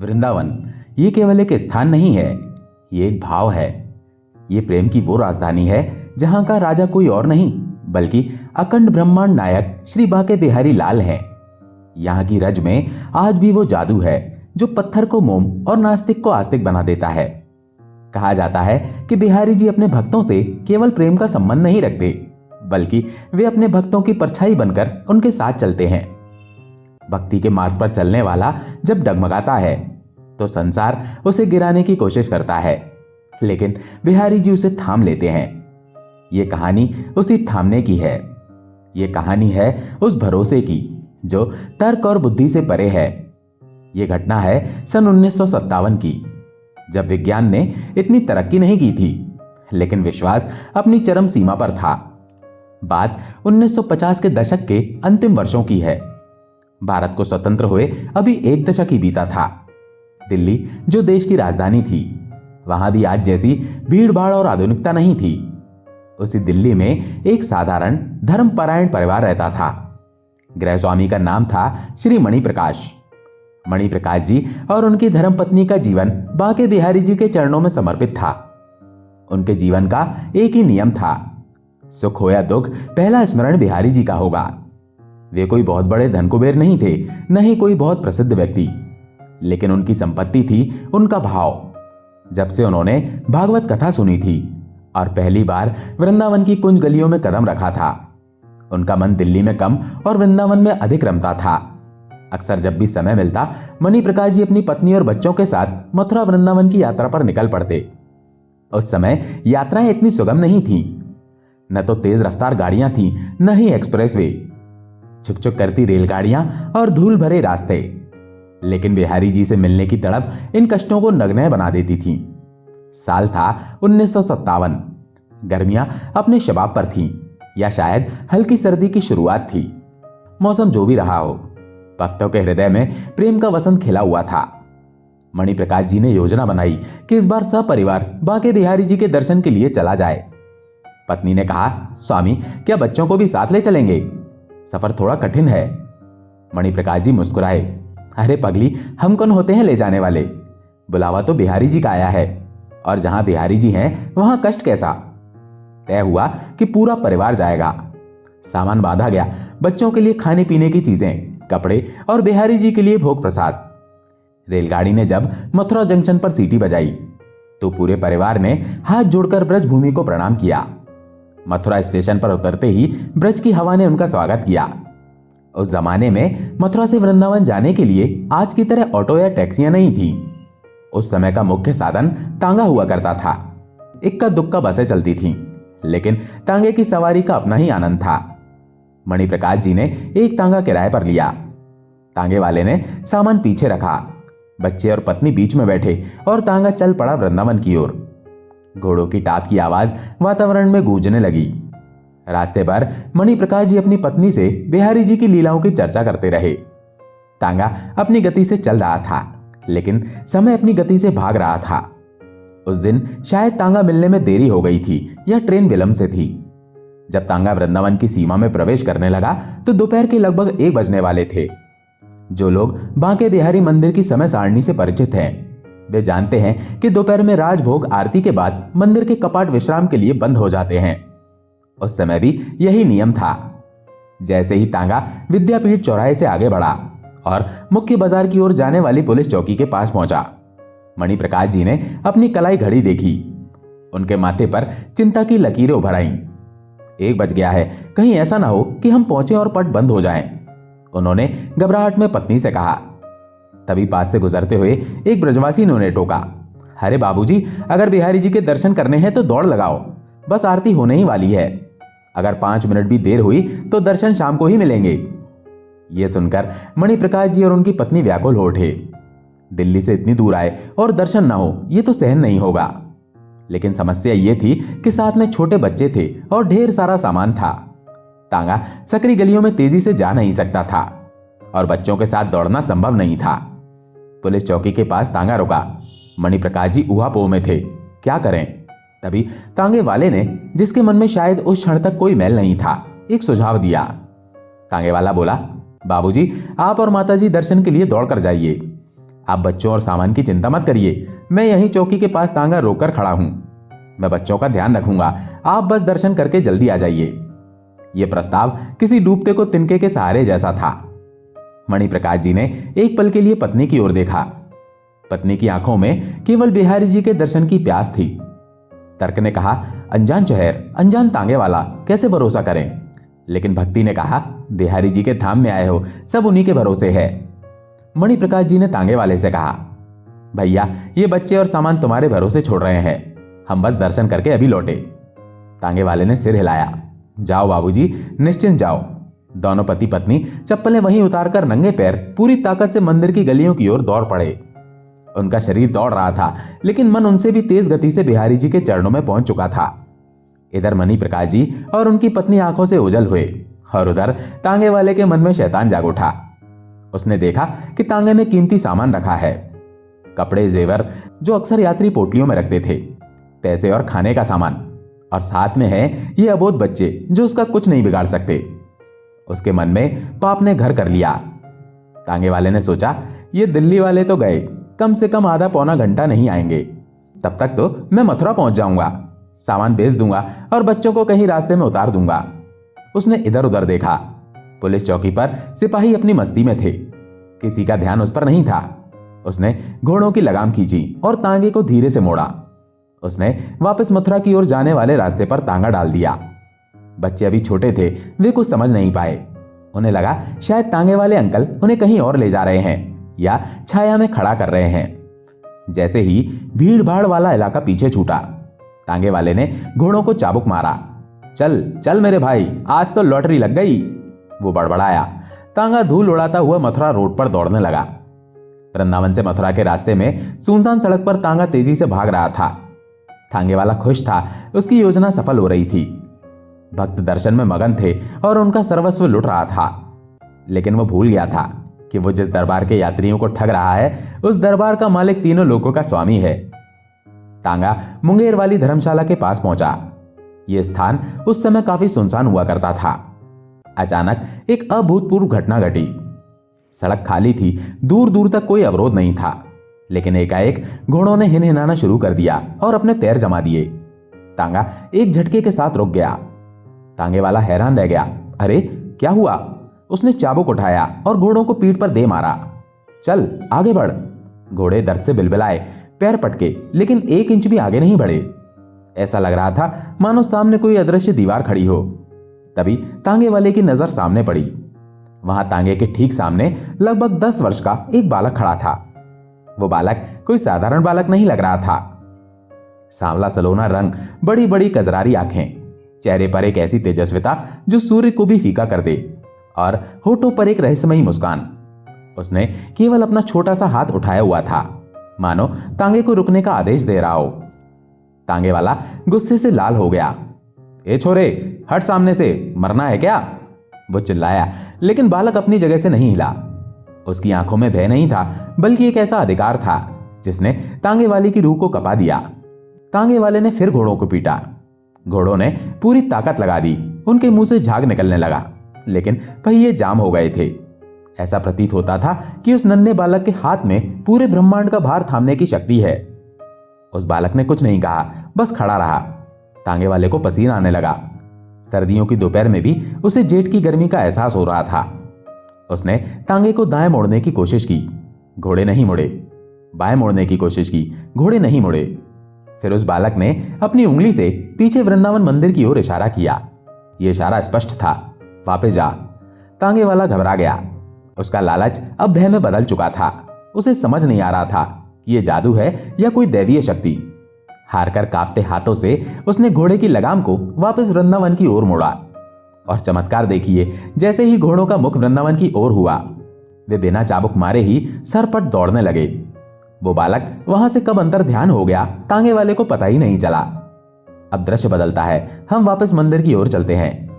वृंदावन ये केवल एक स्थान नहीं है, ये एक भाव है। ये प्रेम की वो राजधानी है जहां का राजा कोई और नहीं बल्कि अखंड ब्रह्मांड नायक श्री बांके बिहारी लाल हैं। यहाँ की रज में आज भी वो जादू है जो पत्थर को मोम और नास्तिक को आस्तिक बना देता है। कहा जाता है कि बिहारी जी अपने भक्तों से केवल प्रेम का संबंध नहीं रखते बल्कि वे अपने भक्तों की परछाई बनकर उनके साथ चलते हैं। भक्ति के मार्ग पर चलने वाला जब डगमगाता है तो संसार उसे गिराने की कोशिश करता है, लेकिन बिहारी जी उसे थाम लेते हैं। ये कहानी उसी थामने की है। ये कहानी है उस भरोसे की जो तर्क और बुद्धि से परे है। ये घटना है सन 1957 की, जब विज्ञान ने इतनी तरक्की नहीं की थी लेकिन विश्वास अपनी चरम सीमा पर था। बात 1950 के दशक के अंतिम वर्षों की है। भारत को स्वतंत्र हुए अभी एक दशक ही बीता था। दिल्ली जो देश की राजधानी थी, वहां भी आज जैसी भीड़ भाड़ और आधुनिकता नहीं थी। उसी दिल्ली में एक साधारण धर्मपरायण परिवार रहता था। गृहस्वामी का नाम था श्री मणिप्रकाश। मणिप्रकाश जी और उनकी धर्मपत्नी का जीवन बांके बिहारी जी के चरणों में समर्पित था। उनके जीवन का एक ही नियम था, सुख हो या दुख पहला स्मरण बिहारी जी का होगा। वे कोई बहुत बड़े धन कुबेर नहीं थे, न ही कोई बहुत प्रसिद्ध व्यक्ति, लेकिन उनकी संपत्ति थी उनका भाव। जब से उन्होंने भागवत कथा सुनी थी और पहली बार वृंदावन की कुंज गलियों में कदम रखा था, उनका मन दिल्ली में कम और वृंदावन में अधिक रमता था। अक्सर जब भी समय मिलता मणिप्रकाश जी अपनी पत्नी और बच्चों के साथ मथुरा वृंदावन की यात्रा पर निकल पड़ते। उस समय यात्राएं इतनी सुगम नहीं थीं, न तो तेज रफ्तार गाड़ियां थीं, न ही एक्सप्रेसवे, छुक छुक करती रेलगाड़ियां और धूल भरे रास्ते। लेकिन बिहारी जी से मिलने की तड़प इन कष्टों को नगण्य बना देती थी। साल था 1957। गर्मियां अपने शबाब पर थीं, या शायद हल्की सर्दी की शुरुआत थी। मौसम जो भी रहा हो, भक्तों के हृदय में प्रेम का वसंत खिला हुआ था। मणिप्रकाश जी ने योजना बनाई कि इस बार सपरिवार बांके बिहारी जी के दर्शन के लिए चला जाए। पत्नी ने कहा, स्वामी क्या बच्चों को भी साथ ले चलेंगे? सफर थोड़ा कठिन है। मणिप्रकाश जी मुस्कुराए, अरे पगली, हम कौन होते हैं ले जाने वाले? बुलावा तो बिहारी जी का आया है, और जहां बिहारी जी हैं वहां कष्ट कैसा? तय हुआ कि पूरा परिवार जाएगा। सामान बांधा गया, बच्चों के लिए खाने पीने की चीजें, कपड़े और बिहारी जी के लिए भोग प्रसाद। रेलगाड़ी ने जब मथुरा जंक्शन पर सीटी बजाई तो पूरे परिवार ने हाथ जोड़कर ब्रज भूमि को प्रणाम किया। मथुरा स्टेशन पर उतरते ही ब्रज की हवा ने उनका स्वागत किया। उस जमाने में मथुरा से वृंदावन जाने के लिए आज की तरह ऑटो या टैक्सियां नहीं थी। उस समय का मुख्य साधन तांगा हुआ करता था। इक्का दुक्का बसें चलती थीं, लेकिन तांगे की सवारी का अपना ही आनंद था। मणिप्रकाश जी ने एक तांगा किराए पर लिया। तांगे वाले ने सामान पीछे रखा, बच्चे और पत्नी बीच में बैठे और तांगा चल पड़ा वृंदावन की ओर। घोड़ों की टाप की आवाज वातावरण में गूंजने लगी। रास्ते पर मणिप्रकाश जी अपनी पत्नी से बिहारी जी की लीलाओं की चर्चा करते रहे। तांगा अपनी गति से चल रहा था, लेकिन समय अपनी गति से भाग रहा था। उस दिन शायद तांगा मिलने में देरी हो गई थी या ट्रेन विलंब से थी। जब तांगा वृंदावन की सीमा में प्रवेश करने लगा तो दोपहर के लगभग 1 बजने वाले थे। जो लोग बांके बिहारी मंदिर की समय सारणी से परिचित हैं, वे जानते हैं कि दोपहर में राजभोग आरती के बाद मंदिर के कपाट विश्राम के लिए बंद हो जाते हैं। उस समय भी यही नियम था। जैसे ही तांगा विद्यापीठ चौराहे से आगे बढ़ा और मुख्य बाजार की ओर जाने वाली पुलिस चौकी के पास पहुंचा, मणिप्रकाश जी ने अपनी कलाई घड़ी देखी। उनके माथे पर चिंता की लकीरें उभर आईं। 1 बज गया है, कहीं ऐसा ना हो कि हम पहुंचे और पट बंद हो जाएं। उन्होंने घबराहट में पत्नी से कहा। तभी पास से गुजरते हुए एक ब्रजवासी ने उन्हें टोका, अरे बाबूजी, अगर बिहारी जी के दर्शन करने हैं तो दौड़ लगाओ, बस आरती होने ही वाली है। अगर 5 मिनट भी देर हुई तो दर्शन शाम को ही मिलेंगे। यह सुनकर मणिप्रकाश जी और उनकी पत्नी व्याकुल हो उठे। दिल्ली से इतनी दूर आए और दर्शन ना हो, यह तो सहन नहीं होगा। लेकिन समस्या यह थी कि साथ में छोटे बच्चे थे और ढेर सारा सामान था। तांगा सकरी गलियों में तेजी से जा नहीं सकता था और बच्चों के साथ दौड़ना संभव नहीं था। पुलिस चौकी के पास तांगा रुका। मणिप्रकाश जी ऊहापोह में थे, क्या करें? तभी तांगे वाले ने, जिसके मन में शायद उस क्षण तक कोई मैल नहीं था, एक सुझाव दिया। तांगे वाला बोला, बाबूजी, आप और माताजी दर्शन के लिए दौड़ कर जाइए। आप बच्चों और सामान की चिंता मत करिए, मैं यहीं चौकी के पास तांगा रोककर खड़ा हूं। मैं बच्चों का ध्यान रखूंगा, आप बस दर्शन करके जल्दी आ जाइए। यह प्रस्ताव किसी डूबते को तिनके के सहारे जैसा था। मणिप्रकाश जी ने एक पल के लिए पत्नी की ओर देखा। पत्नी की आंखों में केवल बिहारी जी के दर्शन की प्यास थी। तर्क ने कहा, अनजान शहर, अनजान तांगे वाला, कैसे भरोसा करें? लेकिन भक्ति ने कहा, बिहारी जी के धाम में आए हो, सब उन्हीं के भरोसे है। मणिप्रकाश जी ने तांगे वाले से कहा, भैया ये बच्चे और सामान तुम्हारे भरोसे छोड़ रहे हैं, हम बस दर्शन करके अभी लौटे। तांगे वाले ने सिर हिलाया, जाओ बाबूजी, निश्चिंत जाओ। दोनों पति पत्नी चप्पलें वहीं उतारकर नंगे पैर पूरी ताकत से मंदिर की गलियों की ओर दौड़ पड़े। उनका शरीर दौड़ रहा था, लेकिन मन उनसे भी तेज गति से बिहारी जी के चरणों में पहुंच चुका था। इधर मणिप्रकाश जी और उनकी पत्नी आंखों से ओझल हुए और उधर तांगे वाले के मन में शैतान जाग उठा। उसने देखा कि तांगे में कीमती सामान रखा है, कपड़े, जेवर जो अक्सर यात्री पोटलियों में रखते थे, पैसे और खाने का सामान, और साथ में है ये अबोध बच्चे जो उसका कुछ नहीं बिगाड़ सकते। उसके मन में पाप ने घर कर लिया। तांगे वाले ने सोचा, ये दिल्ली वाले तो गए, कम से कम आधा पौना घंटा नहीं आएंगे, तब तक तो मैं मथुरा पहुंच जाऊंगा, सामान बेच दूंगा और बच्चों को कहीं रास्ते में उतार दूंगा। उसने इधर उधर देखा। पुलिस चौकी पर सिपाही अपनी मस्ती में थे, किसी का ध्यान उस पर नहीं था। उसने घोड़ों की लगाम खींची और तांगे को धीरे से मोड़ा। उसने वापस मथुरा की ओर जाने वाले रास्ते पर तांगा डाल दिया। बच्चे अभी छोटे थे, वे कुछ समझ नहीं पाए। उन्हें लगा शायद तांगे वाले अंकल उन्हें कहीं और ले जा रहे हैं या छाया में खड़ा कर रहे हैं। जैसे ही भीड़ भाड़ वाला इलाका पीछे छूटा, तांगे वाले ने घोड़ों को चाबुक मारा। चल चल मेरे भाई, आज तो लॉटरी लग गई, वो बड़बड़ाया। तांगा धूल उड़ाता हुआ मथुरा रोड पर दौड़ने लगा। वृंदावन से मथुरा के रास्ते में सुनसान सड़क पर तांगा तेजी से भाग रहा था। तांगे वाला खुश था, उसकी योजना सफल हो रही थी। भक्त दर्शन में मगन थे और उनका सर्वस्व लुट रहा था, लेकिन वो भूल गया था कि वो जिस दरबार के यात्रियों को ठग रहा है, उस दरबार का मालिक तीनों लोकों का स्वामी है। तांगा मुंगेर वाली धर्मशाला के पास पहुंचा। यह स्थान उस समय काफी सुनसान हुआ करता था। अचानक एक अभूतपूर्व घटना घटी। सड़क खाली थी, दूर दूर तक कोई अवरोध नहीं था, लेकिन एकाएक घोड़ों ने हिनहिनाना शुरू कर दिया और अपने पैर जमा दिए। तांगा एक झटके के साथ रुक गया। तांगे वाला हैरान रह गया, अरे क्या हुआ? उसने चाबुक उठाया और घोड़ों को पीठ पर दे मारा। चल आगे बढ़। घोड़े दर्द से बिलबिलाए, पैर पटके, लेकिन 1 इंच भी आगे नहीं बढ़े। ऐसा लग रहा था मानो सामने कोई अदृश्य दीवार खड़ी हो। तभी तांगे वाले की नजर सामने पड़ी। वहां तांगे के ठीक सामने लगभग 10 वर्ष का एक बालक खड़ा था। वो बालक कोई साधारण बालक नहीं लग रहा था। सांवला सलोना रंग, बड़ी बड़ी कजरारी आंखें, चेहरे पर एक ऐसी तेजस्विता जो सूर्य को भी फीका कर दे, और होठों पर एक रहस्यमयी मुस्कान। उसने केवल अपना छोटा सा हाथ उठाया हुआ था, मानो तांगे को रुकने का आदेश दे रहा हो। तांगे वाला गुस्से से लाल हो गया। ए छोरे, हट सामने से, मरना है क्या? वो चिल्लाया, लेकिन बालक अपनी जगह से नहीं हिला। उसकी आंखों में भय नहीं था, बल्कि एक ऐसा अधिकार था जिसने तांगे वाले की रूह को कपा दिया। तांगे वाले ने फिर घोड़ों को पीटा। घोड़ों ने पूरी ताकत लगा दी। उनके मुंह से झाग निकलने लगा, लेकिन पहिए जाम हो गए थे। ऐसा प्रतीत होता था कि उस नन्हे बालक के हाथ में पूरे ब्रह्मांड का भार थामने की शक्ति है। उस बालक ने कुछ नहीं कहा, बस खड़ा रहा। तांगे वाले को पसीना आने लगा। सर्दियों की दोपहर में भी उसे जेठ की गर्मी का एहसास हो रहा था। उसने तांगे को दाएं मोड़ने की कोशिश की, घोड़े नहीं मुड़े। बाएं मोड़ने की कोशिश की, घोड़े नहीं मुड़े। फिर उस बालक ने अपनी उंगली से पीछे वृंदावन मंदिर की ओर इशारा किया। यह इशारा स्पष्ट था, वापस जा। तांगे वाला घबरा गया। उसका लालच अब भय में बदल चुका था। उसे समझ नहीं आ रहा था कि यह जादू है या कोई दैवीय शक्ति। हारकर कांपते हाथों से उसने घोड़े की लगाम को वापस वृंदावन की ओर मोड़ा। और चमत्कार देखिए, जैसे ही घोड़ों का मुख वृंदावन की ओर हुआ, वे बिना चाबुक मारे ही सरपट दौड़ने लगे। वो बालक वहां से कब अंतर ध्यान हो गया, तांगे वाले को पता ही नहीं चला। अब दृश्य बदलता है, हम वापस मंदिर की ओर चलते हैं।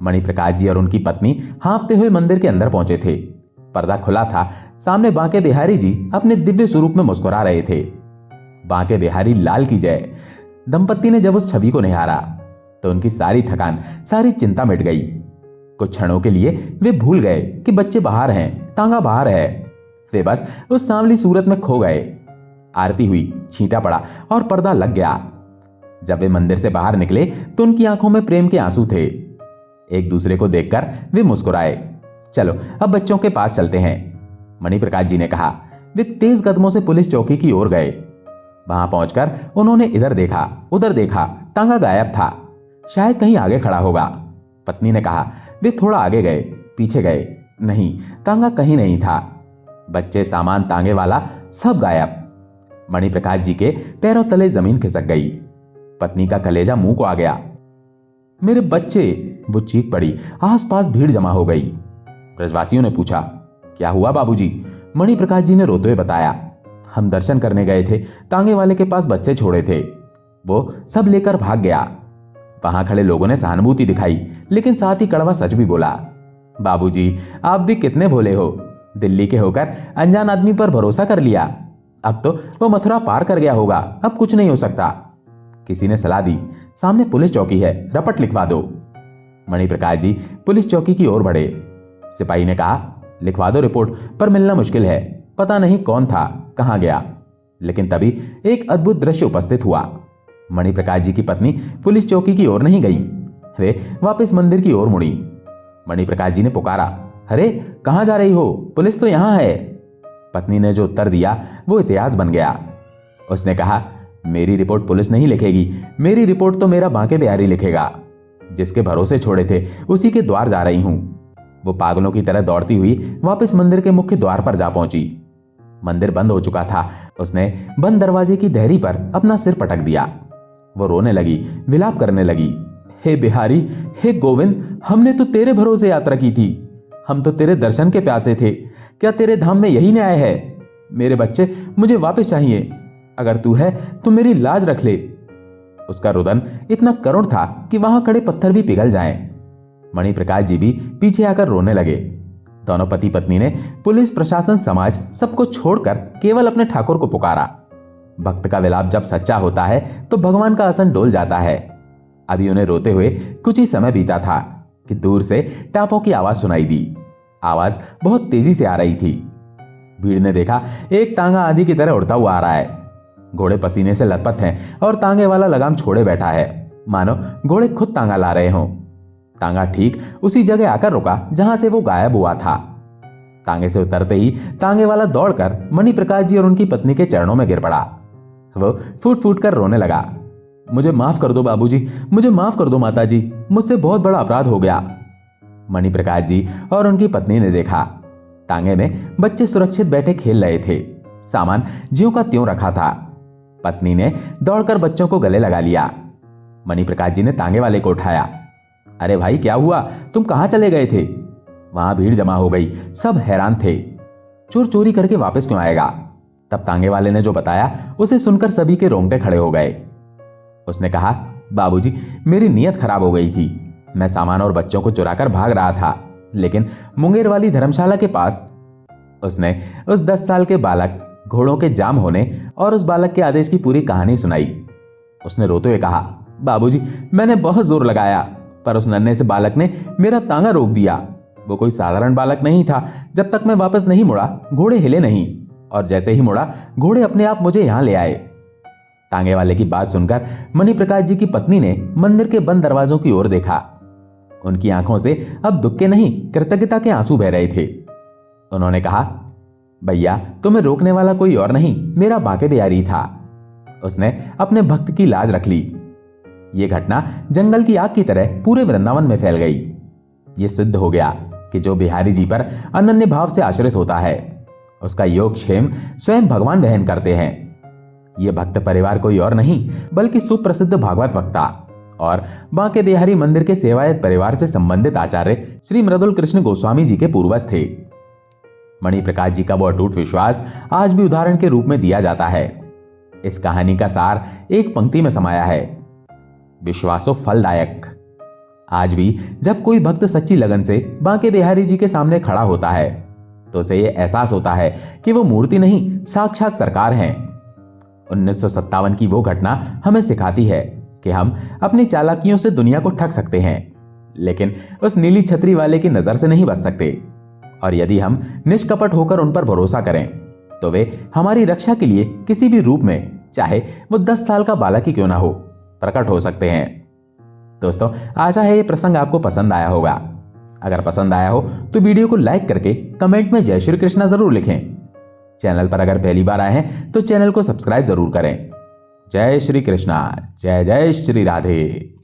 मणिप्रकाश जी और उनकी पत्नी हाँफते हुए मंदिर के अंदर पहुंचे थे। पर्दा खुला था। सामने बांके बिहारी जी अपने दिव्य स्वरूप में मुस्कुरा रहे थे। बांके बिहारी लाल की जय। दंपत्ति ने जब उस छवि को निहारा तो उनकी सारी थकान, सारी चिंता मिट गई। कुछ क्षणों के लिए वे भूल गए कि बच्चे बाहर हैं, तांगा बाहर है। वे बस उस सांवली सूरत में खो गए। आरती हुई, छींटा पड़ा और पर्दा लग गया। जब वे मंदिर से बाहर निकले तो उनकी आंखों में प्रेम के आंसू थे। एक दूसरे को देखकर वे मुस्कुराए। चलो अब बच्चों के पास चलते हैं, मणिप्रकाश जी ने कहा। वे तेज कदमों से पुलिस चौकी की ओर गए। वहां पहुंचकर उन्होंने इधर देखा, उधर देखा, तांगा गायब था। शायद कहीं आगे खड़ा होगा, पत्नी ने कहा। वे थोड़ा आगे गए, पीछे गए, नहीं, तांगा कहीं नहीं था। बच्चे, सामान, तांगे वाला सब गायब। मणिप्रकाश जी के पैरों तले जमीन खिसक गई। पत्नी का कलेजा मुंह को आ गया। मेरे बच्चे, वो चीख पड़ी। आसपास भीड़ जमा हो गई। ब्रजवासियों ने पूछा, क्या हुआ बाबूजी? मणिप्रकाश जी ने रोते हुए बताया, हम दर्शन करने गए थे, तांगे वाले के पास बच्चे छोड़े थे, वो सब लेकर भाग गया। वहां खड़े लोगों ने सहानुभूति दिखाई, लेकिन साथ ही कड़वा सच भी बोला। बाबूजी, आप भी कितने भोले हो, दिल्ली के होकर अनजान आदमी पर भरोसा कर लिया। अब तो वो मथुरा पार कर गया होगा, अब कुछ नहीं हो सकता। किसी ने सलाह दी, सामने पुलिस चौकी है, रपट लिखवा दो। मणिप्रकाश जी पुलिस चौकी की ओर बढ़े। सिपाही ने कहा, लिखवा दो रिपोर्ट, पर मिलना मुश्किल है, पता नहीं कौन था, कहां गया। लेकिन तभी एक अद्भुत दृश्य उपस्थित हुआ। मणिप्रकाश जी की पत्नी पुलिस चौकी की ओर नहीं गई, वे वापस मंदिर की ओर मुड़ी। मणिप्रकाश जी ने पुकारा, अरे कहां जा रही हो, पुलिस तो यहां है। पत्नी ने जो उत्तर दिया वो इतिहास बन गया। उसने कहा, मेरी रिपोर्ट पुलिस नहीं लिखेगी, मेरी रिपोर्ट तो मेरा बांके बिहारी लिखेगा। जिसके भरोसे छोड़े थे उसी के द्वार जा रही हूं। वो पागलों की तरह दौड़ती हुई वापस मंदिर के मुख्य द्वार पर जा पहुंची। मंदिर बंद हो चुका था। उसने बंद दरवाजे की देहरी पर अपना सिर पटक दिया। वो रोने लगी, विलाप करने लगी। हे बिहारी, हे गोविंद, हमने तो तेरे भरोसे यात्रा की थी, हम तो तेरे दर्शन के प्यासे थे। क्या तेरे धाम में यही न्याय है? मेरे बच्चे मुझे वापस चाहिए, अगर तू है तो मेरी लाज रख ले। उसका रुदन इतना करुण था कि वहां खड़े पत्थर भी पिघल जाएं। मणिप्रकाश जी भी पीछे आकर रोने लगे। दोनों पति पत्नी ने पुलिस, प्रशासन, समाज सबको छोड़कर केवल अपने ठाकुर को पुकारा। भक्त का विलाप जब सच्चा होता है तो भगवान का आसन डोल जाता है। अभी उन्हें रोते हुए कुछ ही समय बीता था कि दूर से टापों की आवाज सुनाई दी। आवाज बहुत तेजी से आ रही थी। भीड़ ने देखा, एक तांगा आंधी की तरह उड़ता हुआ आ रहा है। घोड़े पसीने से लथपथ हैं और तांगे वाला लगाम छोड़े बैठा है, मानो घोड़े खुद तांगा ला रहे हों। तांगा ठीक उसी जगह आकर रुका जहां से वो गायब हुआ था। तांगे से उतरते ही तांगे वाला दौड़कर मणिप्रकाश जी और उनकी पत्नी के चरणों में गिर पड़ा। वो फूट फूट कर रोने लगा। मुझे माफ कर दो बाबूजी, मुझे माफ कर दो माताजी, मुझसे बहुत बड़ा अपराध हो गया। मणिप्रकाश जी और उनकी पत्नी ने देखा, तांगे में बच्चे सुरक्षित बैठे खेल रहे थे, सामान ज्यों का त्यों रखा था। पत्नी ने दौड़कर बच्चों को गले लगा लिया। मणिप्रकाश जी ने तांगे वाले को उठाया। अरे भाई, क्या हुआ, तुम कहां चले गए थे? वहां भीड़ जमा हो गई, सब हैरान थे। चोर चोरी करके वापस क्यों आएगा? तब तांगे वाले ने जो बताया उसे सुनकर सभी के रोंगटे खड़े हो गए। उसने कहा, बाबूजी, मेरी नीयत खराब हो गई थी। मैं सामान और बच्चों को चुराकर भाग रहा था, लेकिन मुंगेर वाली धर्मशाला के पास उसने उस 10 साल के बालक, घोड़ों के जाम होने और उस बालक के आदेश की पूरी कहानी सुनाई। उसने रोते हुए कहा, बाबूजी, मैंने बहुत जोर लगाया, पर उस नन्हे से बालक ने मेरा तांगा रोक दिया। वो कोई साधारण बालक नहीं था। जब तक मैं वापस नहीं मुड़ा, घोड़े हिले नहीं, और जैसे ही मुड़ा, घोड़े अपने आप मुझे यहां ले आए। तांगे वाले की बात सुनकर मणिप्रकाश जी की पत्नी ने मंदिर के बंद दरवाजों की ओर देखा। उनकी आंखों से अब दुख के नहीं, कृतज्ञता के आंसू बह रहे थे। उन्होंने कहा, भैया, तुम्हें रोकने वाला कोई और नहीं, मेरा बांके बिहारी था। उसने अपने भक्त की लाज रख ली। यह घटना जंगल की आग की तरह पूरे वृंदावन में फैल गई। यह सिद्ध हो गया कि जो बिहारी जी पर अनन्य भाव से आश्रित होता है, उसका योगक्षेम स्वयं भगवान वहन करते हैं। यह भक्त परिवार कोई और नहीं, बल्कि सुप्रसिद्ध भागवत वक्ता और बांके बिहारी मंदिर के सेवायत परिवार से संबंधित आचार्य श्री मृदुल कृष्ण गोस्वामी जी के पूर्वज थे। मणिप्रकाश जी का वो अटूट विश्वास आज भी उदाहरण के रूप में दिया जाता है। इस कहानी का सार एक पंक्ति में समाया है, विश्वासो फलदायक। आज भी जब कोई भक्त सच्ची लगन से बांके बिहारी जी के सामने खड़ा होता है, तो उसे यह एहसास होता है कि वो मूर्ति नहीं, साक्षात सरकार हैं। 1957 की वो घटना हमें सिखाती है कि हम अपनी चालाकियों से दुनिया को ठग सकते हैं, लेकिन उस नीली छतरी वाले की नजर से नहीं बच सकते। और यदि हम निष्कपट होकर उन पर भरोसा करें तो वे हमारी रक्षा के लिए किसी भी रूप में, चाहे वो 10 साल का बालक ही क्यों ना हो, प्रकट हो सकते हैं। दोस्तों, आशा है ये प्रसंग आपको पसंद आया होगा। अगर पसंद आया हो तो वीडियो को लाइक करके कमेंट में जय श्री कृष्णा जरूर लिखें। चैनल पर अगर पहली बार आए हैं तो चैनल को सब्सक्राइब जरूर करें। जय श्री कृष्णा, जय जय श्री राधे।